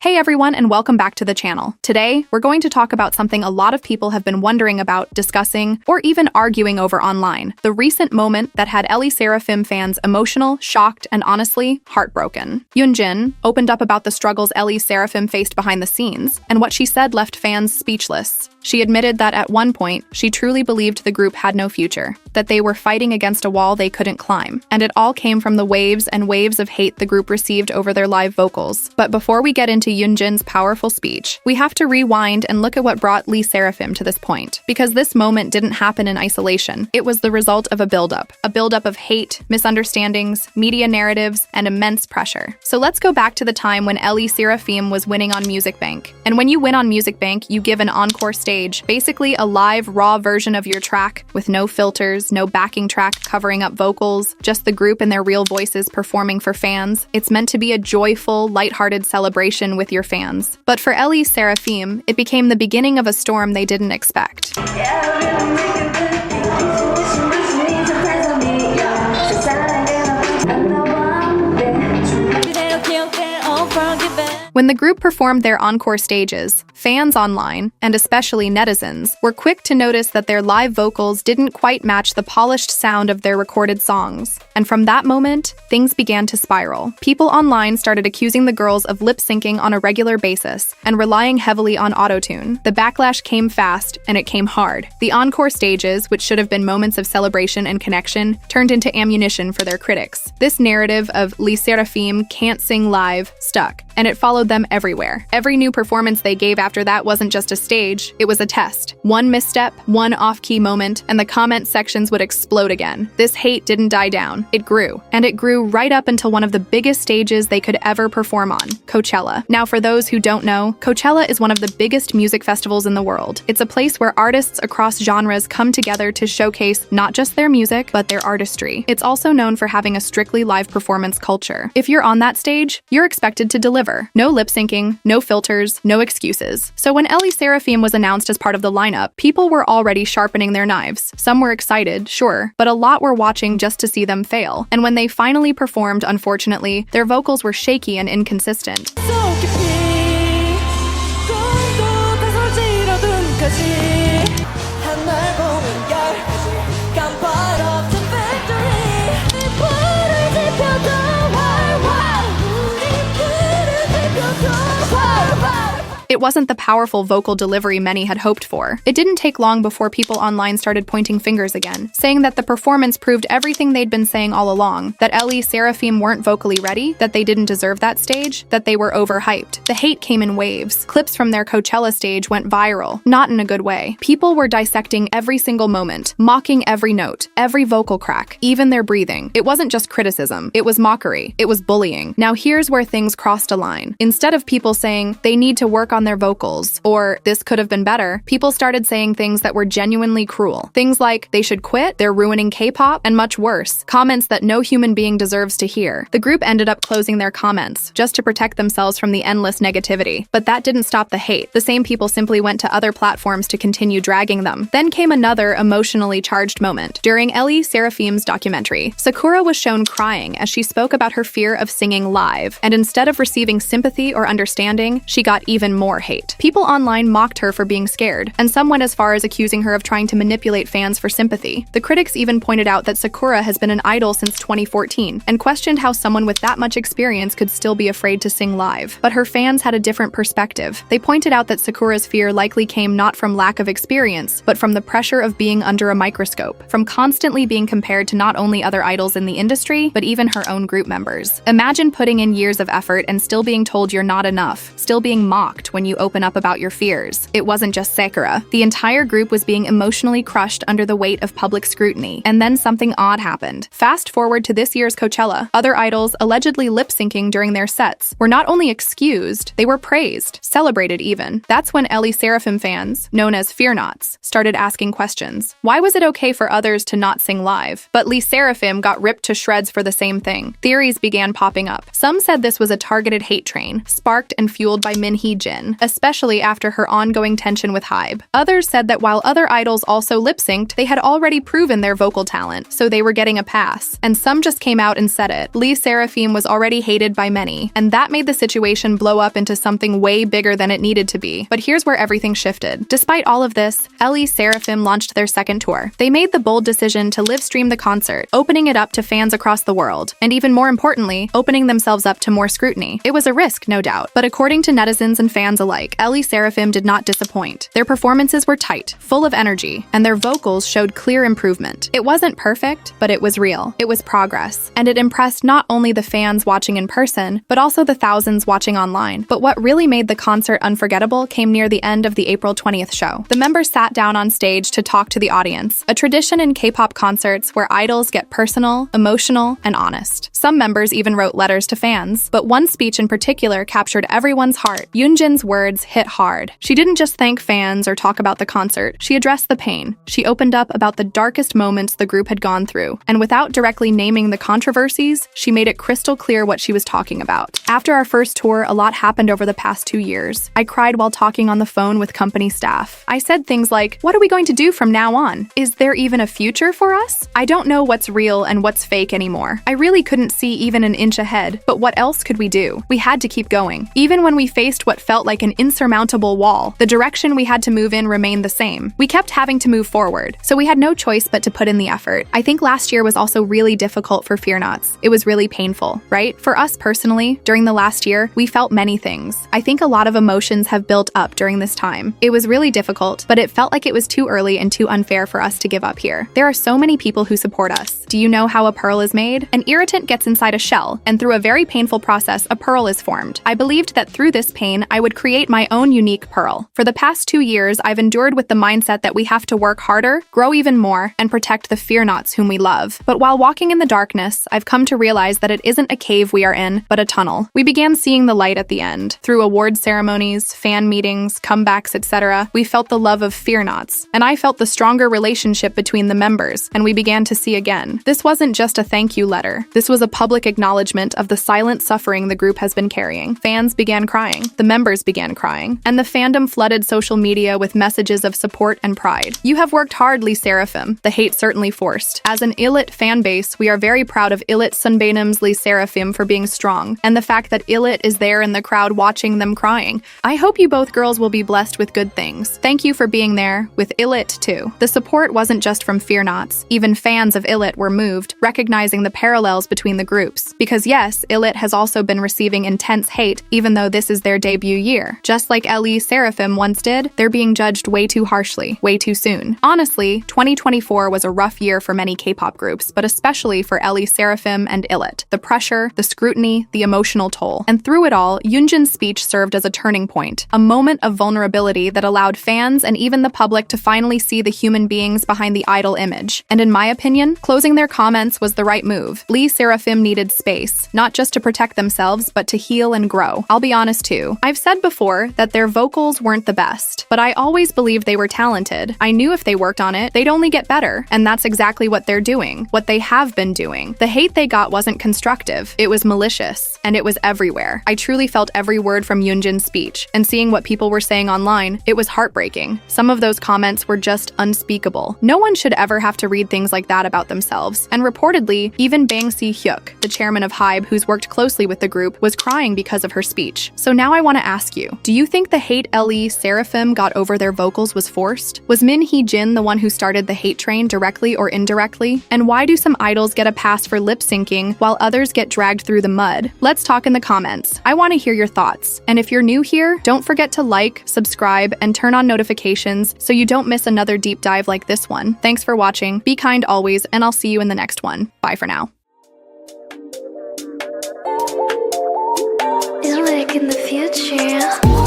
Hey everyone, and welcome back to the channel. Today, we're going to talk about something a lot of people have been wondering about, discussing, or even arguing over online. The recent moment that had Sserafim fans emotional, shocked, and honestly, heartbroken. Newjeans opened up about the struggles Sserafim faced behind the scenes, and what she said left fans speechless. She admitted that at one point, she truly believed the group had no future, that they were fighting against a wall they couldn't climb, and it all came from the waves and waves of hate the group received over their live vocals. But before we get into Newjeans' powerful speech, we have to rewind and look at what brought Sserafim to this point. Because this moment didn't happen in isolation. It was the result of a buildup of hate, misunderstandings, media narratives, and immense pressure. So let's go back to the time when Sserafim was winning on Music Bank. And when you win on Music Bank, you give an encore stage, basically a live, raw version of your track, with no filters, no backing track covering up vocals, just the group and their real voices performing for fans. It's meant to be a joyful, lighthearted celebration with your fans. But for Sserafim, it became the beginning of a storm they didn't expect. When the group performed their encore stages, fans online, and especially netizens, were quick to notice that their live vocals didn't quite match the polished sound of their recorded songs. And from that moment, things began to spiral. People online started accusing the girls of lip-syncing on a regular basis and relying heavily on autotune. The backlash came fast, and it came hard. The encore stages, which should have been moments of celebration and connection, turned into ammunition for their critics. This narrative of Sserafim can't sing live stuck, and it followed them everywhere. Every new performance they gave after that wasn't just a stage, it was a test. One misstep, one off-key moment, and the comment sections would explode again. This hate didn't die down, it grew. And it grew right up until one of the biggest stages they could ever perform on, Coachella. Now for those who don't know, Coachella is one of the biggest music festivals in the world. It's a place where artists across genres come together to showcase not just their music, but their artistry. It's also known for having a strictly live performance culture. If you're on that stage, you're expected to deliver. No lip-syncing, no filters, no excuses. So when Sserafim was announced as part of the lineup, people were already sharpening their knives. Some were excited, sure, but a lot were watching just to see them fail. And when they finally performed, unfortunately, their vocals were shaky and inconsistent. It wasn't the powerful vocal delivery many had hoped for. It didn't take long before people online started pointing fingers again, saying that the performance proved everything they'd been saying all along, that Sserafim weren't vocally ready, that they didn't deserve that stage, that they were overhyped. The hate came in waves. Clips from their Coachella stage went viral, not in a good way. People were dissecting every single moment, mocking every note, every vocal crack, even their breathing. It wasn't just criticism, it was mockery, it was bullying. Now here's where things crossed a line. Instead of people saying they need to work on their vocals, or this could have been better, people started saying things that were genuinely cruel. Things like, they should quit, they're ruining K-pop, and much worse. Comments that no human being deserves to hear. The group ended up closing their comments, just to protect themselves from the endless negativity. But that didn't stop the hate. The same people simply went to other platforms to continue dragging them. Then came another emotionally charged moment. During Sserafim's documentary, Sakura was shown crying as she spoke about her fear of singing live, and instead of receiving sympathy or understanding, she got even more hate. People online mocked her for being scared, and some went as far as accusing her of trying to manipulate fans for sympathy. The critics even pointed out that Sakura has been an idol since 2014, and questioned how someone with that much experience could still be afraid to sing live. But her fans had a different perspective. They pointed out that Sakura's fear likely came not from lack of experience, but from the pressure of being under a microscope, from constantly being compared to not only other idols in the industry, but even her own group members. Imagine putting in years of effort and still being told you're not enough, still being mocked when you open up about your fears. It wasn't just Sakura. The entire group was being emotionally crushed under the weight of public scrutiny. And then something odd happened. Fast forward to this year's Coachella. Other idols, allegedly lip-syncing during their sets, were not only excused, they were praised, celebrated even. That's when Sserafim fans, known as fear-nots, started asking questions. Why was it okay for others to not sing live? But Sserafim got ripped to shreds for the same thing. Theories began popping up. Some said this was a targeted hate train, sparked and fueled by Newjeans. win, especially after her ongoing tension with Hybe. Others said that while other idols also lip-synced, they had already proven their vocal talent, so they were getting a pass. And some just came out and said it. Sserafim was already hated by many, and that made the situation blow up into something way bigger than it needed to be. But here's where everything shifted. Despite all of this, Sserafim launched their second tour. They made the bold decision to live stream the concert, opening it up to fans across the world, and even more importantly, opening themselves up to more scrutiny. It was a risk, no doubt, but according to netizens and fans alike, Sserafim did not disappoint. Their performances were tight, full of energy, and their vocals showed clear improvement. It wasn't perfect, but it was real. It was progress, and it impressed not only the fans watching in person, but also the thousands watching online. But what really made the concert unforgettable came near the end of the April 20th show. The members sat down on stage to talk to the audience, a tradition in K-pop concerts where idols get personal, emotional, and honest. Some members even wrote letters to fans, but one speech in particular captured everyone's heart. Newjeans' words hit hard. She didn't just thank fans or talk about the concert, she addressed the pain. She opened up about the darkest moments the group had gone through, and without directly naming the controversies, she made it crystal clear what she was talking about. After our first tour, a lot happened over the past 2 years. I cried while talking on the phone with company staff. I said things like, "What are we going to do from now on? Is there even a future for us? I don't know what's real and what's fake anymore. I really couldn't see even an inch ahead, but what else could we do? We had to keep going. Even when we faced what felt like an insurmountable wall, the direction we had to move in remained the same. We kept having to move forward, so we had no choice but to put in the effort." I think last year was also really difficult for Fearnots. It was really painful, right? For us personally, during the last year, we felt many things. I think a lot of emotions have built up during this time. It was really difficult, but it felt like it was too early and too unfair for us to give up here. There are so many people who support us. Do you know how a pearl is made? An irritant gets inside a shell, and through a very painful process, a pearl is formed. I believed that through this pain, I would create my own unique pearl. For the past 2 years, I've endured with the mindset that we have to work harder, grow even more, and protect the Fearnots whom we love. But while walking in the darkness, I've come to realize that it isn't a cave we are in, but a tunnel. We began seeing the light at the end. Through award ceremonies, fan meetings, comebacks, etc., we felt the love of Fearnots, and I felt the stronger relationship between the members, and we began to see again. This wasn't just a thank you letter. This was a public acknowledgement of the silent suffering the group has been carrying. Fans began crying, the members began crying, and the fandom flooded social media with messages of support and pride. You have worked hard, Sserafim. The hate certainly forced. As an Illit fan base, we are very proud of Illit Sunbainum's Sserafim for being strong, and the fact that Illit is there in the crowd watching them crying. I hope you both girls will be blessed with good things. Thank you for being there, with Illit too. The support wasn't just from Fearnots. Even fans of Illit were moved, recognizing the parallels between the groups. Because yes, Illit has also been receiving intense hate, even though this is their debut year. Just like Sserafim once did, they're being judged way too harshly, way too soon. Honestly, 2024 was a rough year for many K-pop groups, but especially for Sserafim and Illit. The pressure, the scrutiny, the emotional toll. And through it all, Yoonjin's speech served as a turning point, a moment of vulnerability that allowed fans and even the public to finally see the human beings behind the idol image. And in my opinion, closing their comments was the right move. Sserafim needed space, not just to protect themselves, but to heal and grow. I'll be honest too. I've said before that their vocals weren't the best, but I always believed they were talented. I knew if they worked on it, they'd only get better, and that's exactly what they're doing, what they have been doing. The hate they got wasn't constructive, it was malicious, and it was everywhere. I truly felt every word from Yoonjin's speech, and seeing what people were saying online, it was heartbreaking. Some of those comments were just unspeakable. No one should ever have to read things like that about themselves, and reportedly, even Bang Si-hyuk, the chairman of Hybe who's worked closely with the group, was crying because of her speech. So now I want to ask you, do you think the hate Sserafim got over their vocals was forced? Was Min Hee-jin the one who started the hate train directly or indirectly? And why do some idols get a pass for lip syncing while others get dragged through the mud? Let's talk in the comments. I want to hear your thoughts. And if you're new here, don't forget to like, subscribe, and turn on notifications so you don't miss another deep dive like this one. Thanks for watching. Be kind always, and I'll see you in the next one. Bye for now. Like in the future.